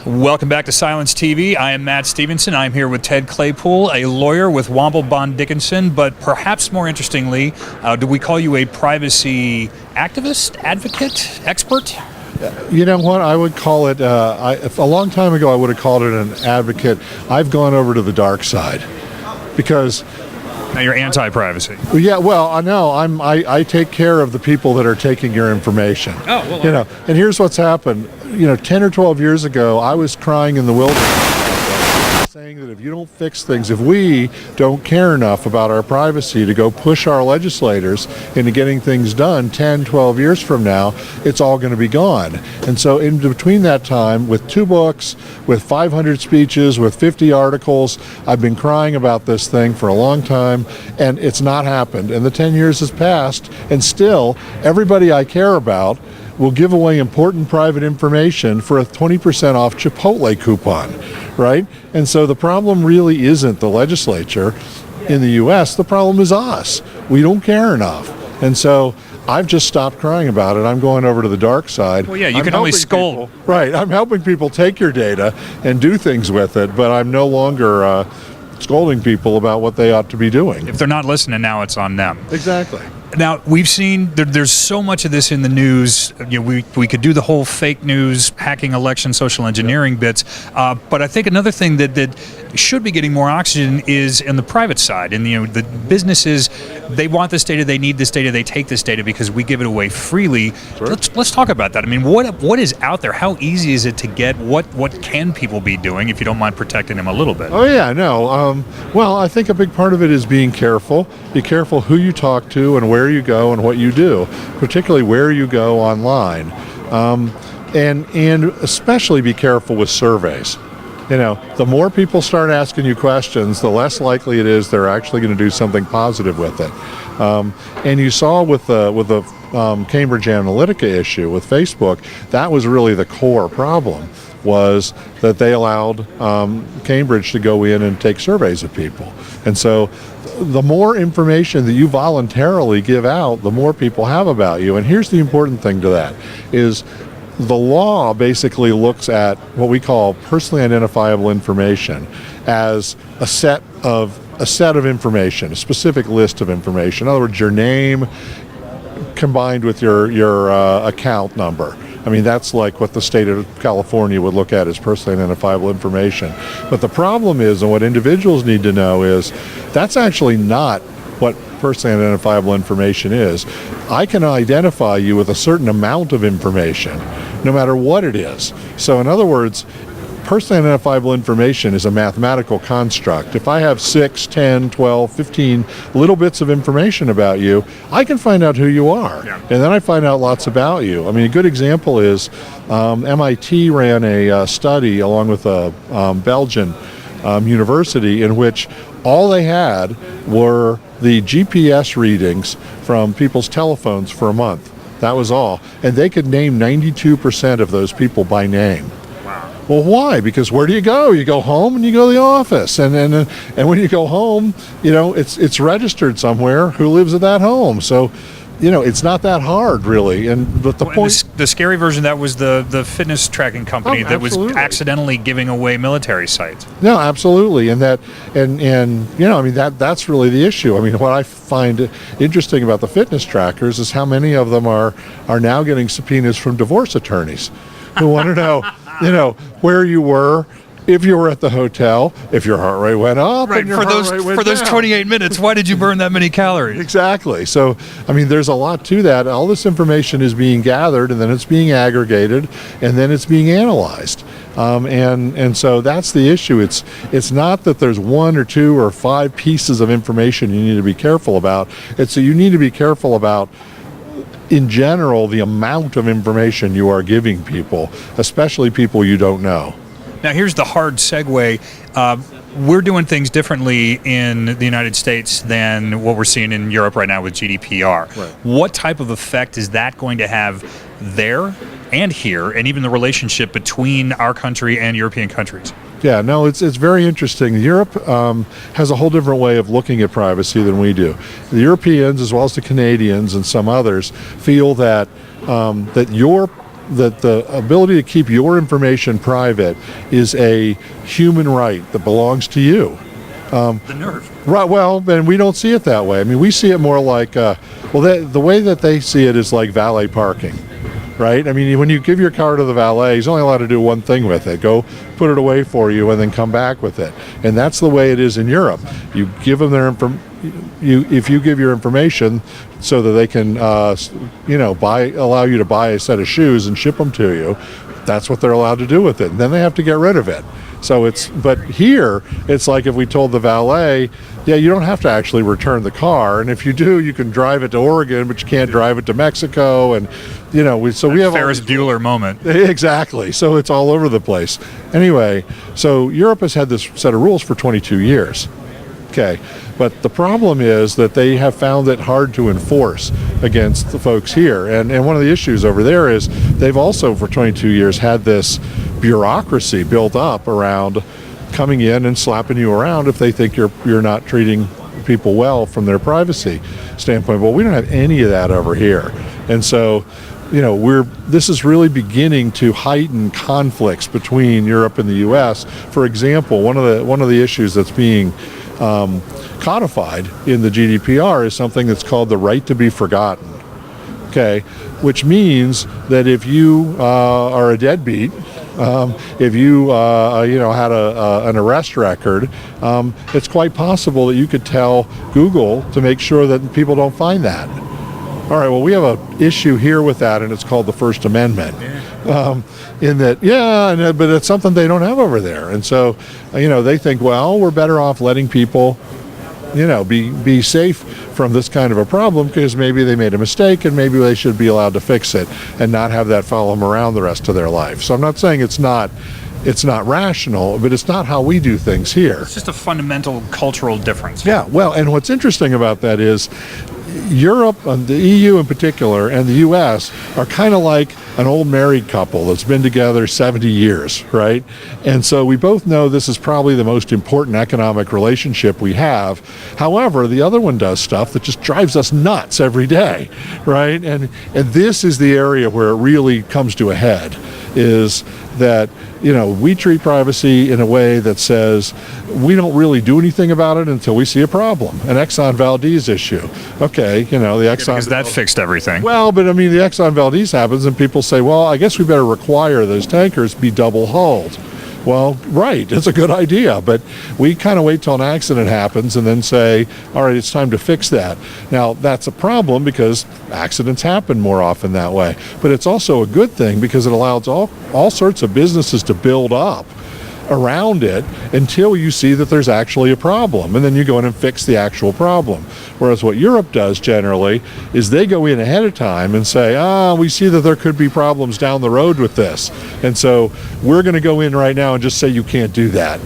Welcome back to Cylance TV. I am Matt Stephenson. I'm here with Ted Claypoole, a lawyer with Womble Bond Dickinson, but perhaps more interestingly, do we call you a privacy activist, advocate, expert? You know what, I would call it, a long time ago I would have called it an advocate. I've gone over to the dark side because... Now you're anti-privacy. Yeah, well, I know. I take care of the people that are taking your information. Oh, well, And here's what's happened. 10 or 12 years ago, I was crying in the wilderness, saying that if you don't fix things, if we don't care enough about our privacy to go push our legislators into getting things done 10, 12 years from now, it's all going to be gone. And so in between that time, with 2 books, with 500 speeches, with 50 articles, I've been crying about this thing for a long time, and it's not happened. And the 10 years has passed, and still, everybody I care about will give away important private information for a 20% off Chipotle coupon, right? And so the problem really isn't the legislature in the U.S., the problem is us. We don't care enough. And so I've just stopped crying about it. I'm going over to the dark side. Well, yeah, you can only scold. Right, I'm helping people take your data and do things with it, but I'm no longer scolding people about what they ought to be doing. If they're not listening now, it's on them. Exactly. Now, we've seen there's so much of this in the news. We could do the whole fake news, hacking election, social engineering bits. But I think another thing that should be getting more oxygen is in the private side. And the businesses, they want this data, they need this data, they take this data because we give it away freely. Sure. Let's talk about that. I mean, what is out there? How easy is it to get? What can people be doing if you don't mind protecting them a little bit? Oh yeah, no. Well, I think a big part of it is being careful. Be careful who you talk to and where you go and what you do, particularly where you go online, and especially be careful with surveys. The more people start asking you questions, the less likely it is they're actually going to do something positive with it. And you saw with the Cambridge Analytica issue with Facebook, that was really the core problem, was that they allowed Cambridge to go in and take surveys of people. And so the more information that you voluntarily give out, the more people have about you. And here's the important thing to that, is the law basically looks at what we call personally identifiable information as a set of information, a specific list of information. In other words, your name combined with your account number. I mean, that's like what the state of California would look at as personally identifiable information. But the problem is, and what individuals need to know is, that's actually not what personally identifiable information is. I can identify you with a certain amount of information, no matter what it is. So in other words, personally identifiable information is a mathematical construct. If I have 6, 10, 12, 15 little bits of information about you, I can find out who you are. Yeah. And then I find out lots about you. I mean, a good example is MIT ran a study along with a Belgian university in which all they had were the GPS readings from people's telephones for a month. That was all. And they could name 92% of those people by name. Well, why? Because where do you go? You go home and you go to the office, and when you go home, it's registered somewhere who lives at that home. So, it's not that hard really. But the point, the scary version, that was the fitness tracking company that was accidentally giving away military sites. No, absolutely, and that's really the issue. I mean, what I find interesting about the fitness trackers is how many of them are now getting subpoenas from divorce attorneys who want to know. Where you were, if you were at the hotel, if your heart rate went up, right, and your heart rate went for those down. 28 minutes, why did you burn that many calories? Exactly. So, I mean, there's a lot to that. All this information is being gathered, and then it's being aggregated, and then it's being analyzed. And so that's the issue. It's not that there's 1 or 2 or 5 pieces of information you need to be careful about. It's that you need to be careful about, in general, the amount of information you are giving people, especially people you don't know. Now, here's the hard segue. We're doing things differently in the United States than what we're seeing in Europe right now with GDPR. Right. What type of effect is that going to have there and here, and even the relationship between our country and European countries? Yeah, no, it's very interesting. Europe has a whole different way of looking at privacy than we do. The Europeans, as well as the Canadians and some others, feel that that the ability to keep your information private is a human right that belongs to you. The nerve. Right. Well, and we don't see it that way. I mean, we see it more like, the way that they see it is like valet parking, right? I mean, when you give your car to the valet, he's only allowed to do one thing with it: go put it away for you, and then come back with it. And that's the way it is in Europe. You give them their if you give your information so that they can, allow you to buy a set of shoes and ship them to you, that's what they're allowed to do with it. And then they have to get rid of it. But here, it's like if we told the valet, yeah, you don't have to actually return the car, and if you do, you can drive it to Oregon, but you can't drive it to Mexico, and we have Ferris Bueller moment. Exactly. So it's all over the place. Anyway, so Europe has had this set of rules for 22 years. Okay, but the problem is that they have found it hard to enforce against the folks here, and one of the issues over there is they've also for 22 years had this bureaucracy built up around coming in and slapping you around if they think you're not treating people well from their privacy standpoint. Well, we don't have any of that over here, and so this is really beginning to heighten conflicts between Europe and the U.S. For example, one of the issues that's being codified in the GDPR is something that's called the right to be forgotten. Okay, which means that if you are a deadbeat, if you had an arrest record, it's quite possible that you could tell Google to make sure that people don't find that. All right, well, we have an issue here with that, and it's called the First Amendment. But it's something they don't have over there. And so, they think, well, we're better off letting people, be safe from this kind of a problem because maybe they made a mistake and maybe they should be allowed to fix it and not have that follow them around the rest of their life. So I'm not saying it's not rational, but it's not how we do things here. It's just a fundamental cultural difference. Yeah, well, and what's interesting about that is Europe, the EU in particular, and the US are kind of like an old married couple that's been together 70 years, right? And so we both know this is probably the most important economic relationship we have. However, the other one does stuff that just drives us nuts every day, right? And this is the area where it really comes to a head, is that we treat privacy in a way that says we don't really do anything about it until we see a problem. An Exxon Valdez issue. Okay, the Exxon... because that fixed everything. Well, but I mean, the Exxon Valdez happens and people say, well, I guess we better require those tankers be double hulled. Well, right, it's a good idea, but we kind of wait till an accident happens and then say, all right, it's time to fix that. Now, that's a problem because accidents happen more often that way, but it's also a good thing because it allows all sorts of businesses to build up around it until you see that there's actually a problem, and then you go in and fix the actual problem. Whereas what Europe does generally is they go in ahead of time and say, we see that there could be problems down the road with this, and so we're going to go in right now and just say you can't do that.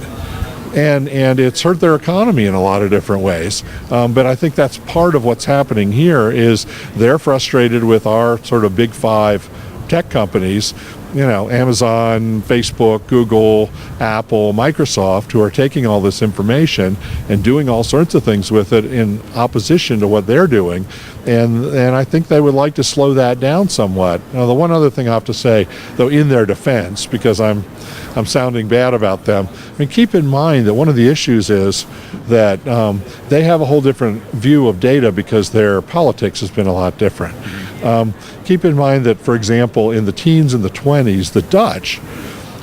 And it's hurt their economy in a lot of different ways. But I think that's part of what's happening here is they're frustrated with our sort of big five tech companies, Amazon, Facebook, Google, Apple, Microsoft, who are taking all this information and doing all sorts of things with it in opposition to what they're doing. And I think they would like to slow that down somewhat. Now, the one other thing I have to say, though, in their defense, because I'm sounding bad about them, I mean, keep in mind that one of the issues is that they have a whole different view of data because their politics has been a lot different. Keep in mind that, for example, in the teens and the 20s, the Dutch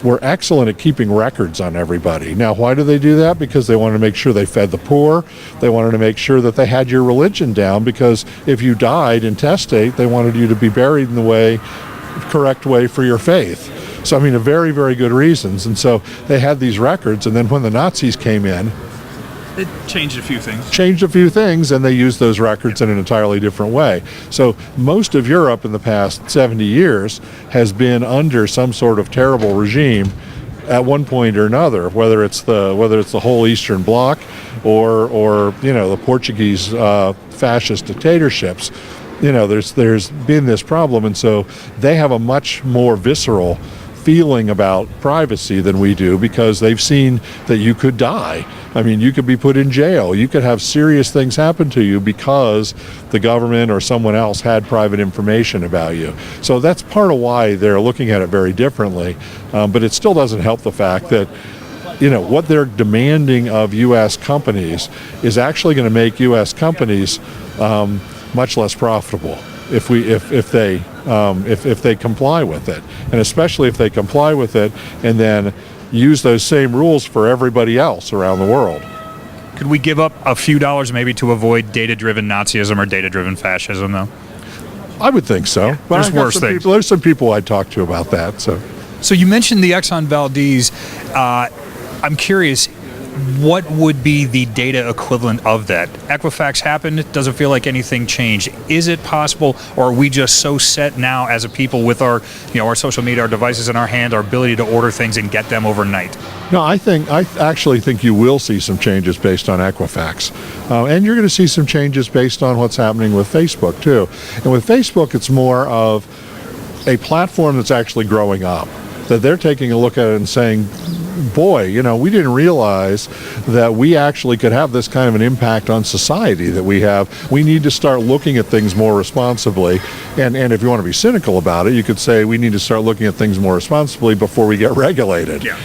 were excellent at keeping records on everybody. Now, why do they do that? Because they wanted to make sure they fed the poor. They wanted to make sure that they had your religion down, because if you died intestate, they wanted you to be buried in the correct way for your faith. So, I mean, very, very good reasons. And so they had these records, and then when the Nazis came in, it changed a few things. And they used those records in an entirely different way. So most of Europe in the past 70 years has been under some sort of terrible regime at one point or another, whether it's the whole Eastern Bloc or the Portuguese fascist dictatorships. There's been this problem, and so they have a much more visceral feeling about privacy than we do because they've seen that you could die. I mean, you could be put in jail. You could have serious things happen to you because the government or someone else had private information about you. So that's part of why they're looking at it very differently. But it still doesn't help the fact that what they're demanding of U.S. companies is actually going to make U.S. companies much less profitable if they comply with it, and especially if they comply with it and then use those same rules for everybody else around the world. Could we give up a few dollars maybe to avoid data-driven Nazism or data-driven fascism, though? I would think so. Yeah, there's worse things. There's some people I'd talk to about that. So you mentioned the Exxon Valdez. I'm curious, what would be the data equivalent of that? Equifax happened. It doesn't feel like anything changed. Is it possible, or are we just so set now as a people with our social media, our devices in our hand, our ability to order things and get them overnight? No, I actually think you will see some changes based on Equifax. And you're going to see some changes based on what's happening with Facebook, too. And with Facebook, it's more of a platform that's actually growing up, that they're taking a look at it and saying, boy, we didn't realize that we actually could have this kind of an impact on society that we have. We need to start looking at things more responsibly. And if you want to be cynical about it, you could say we need to start looking at things more responsibly before we get regulated. Yeah.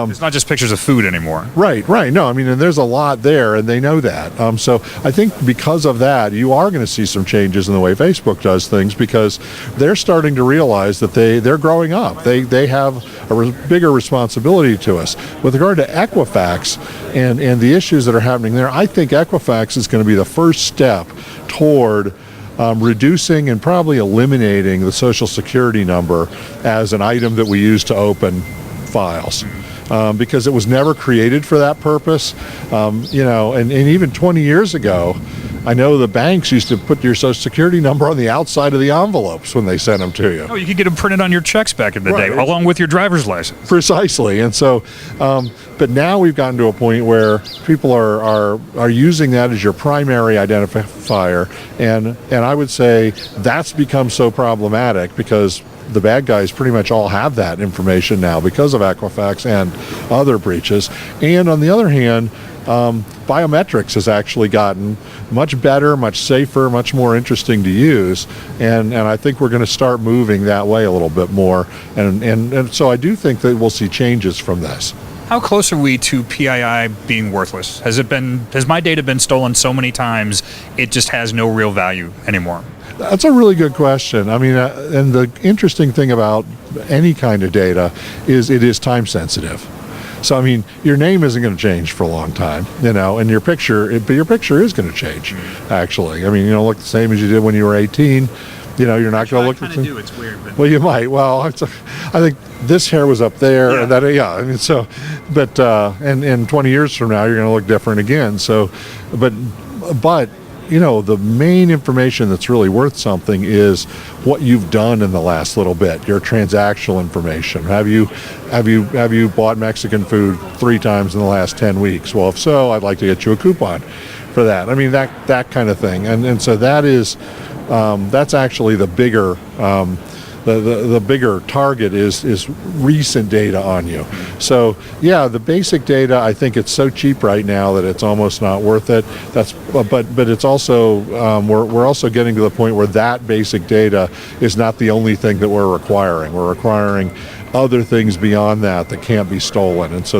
It's not just pictures of food anymore. Right. No, and there's a lot there, and they know that. So I think because of that, you are going to see some changes in the way Facebook does things because they're starting to realize that they're growing up. They have a bigger responsibility to us. With regard to Equifax and the issues that are happening there, I think Equifax is going to be the first step toward reducing and probably eliminating the Social Security number as an item that we use to open files. Because it was never created for that purpose. And even 20 years ago, I know the banks used to put your Social Security number on the outside of the envelopes when they sent them to you. Oh, you could get them printed on your checks back in the day, along with your driver's license. Precisely. And so, but now we've gotten to a point where people are using that as your primary identifier. And I would say that's become so problematic because the bad guys pretty much all have that information now because of Equifax and other breaches. And on the other hand, biometrics has actually gotten much better, much safer, much more interesting to use, and I think we're going to start moving that way a little bit more, and so I do think that we'll see changes from this. How close are we to PII being worthless? Has my data been stolen so many times it just has no real value anymore? That's a really good question. I mean, and the interesting thing about any kind of data is it is time sensitive. So, I mean, your name isn't going to change for a long time, and your picture is going to change, actually. I mean, look the same as you did when you were 18. You're not going to look the same. Do. It's weird. But... Well, you might. Well, I think this hair was up there. Yeah. And that, I mean, so, but, and 20 years from now, you're going to look different again. So, but, the main information that's really worth something is what you've done in the last little bit, your transactional information. Have you bought Mexican food 3 times in the last 10 weeks? Well, if so, I'd like to get you a coupon for that. I mean, that kind of thing. And so that's actually the bigger the bigger target is recent data on you. So yeah, the basic data, I think it's so cheap right now that it's almost not worth it. But it's also we're also getting to the point where that basic data is not the only thing that we're requiring. We're requiring other things beyond that can't be stolen, and so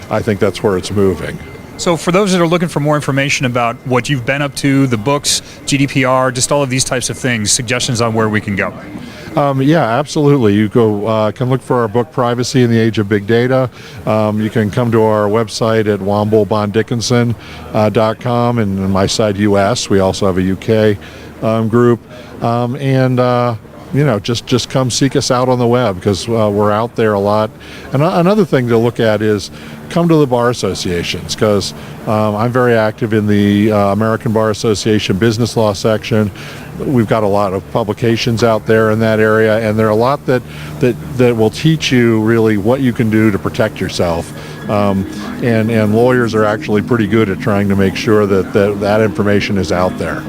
I think that's where it's moving. So for those that are looking for more information about what you've been up to, the books, GDPR, just all of these types of things, suggestions on where we can go. Yeah, absolutely. You can look for our book, Privacy in the Age of Big Data. You can come to our website at womblebonddickinson.com and my site US. We also have a UK group. Just come seek us out on the web because we're out there a lot. And another thing to look at is come to the bar associations because I'm very active in the American Bar Association business law section. We've got a lot of publications out there in that area, and there are a lot that will teach you really what you can do to protect yourself. And lawyers are actually pretty good at trying to make sure that information is out there.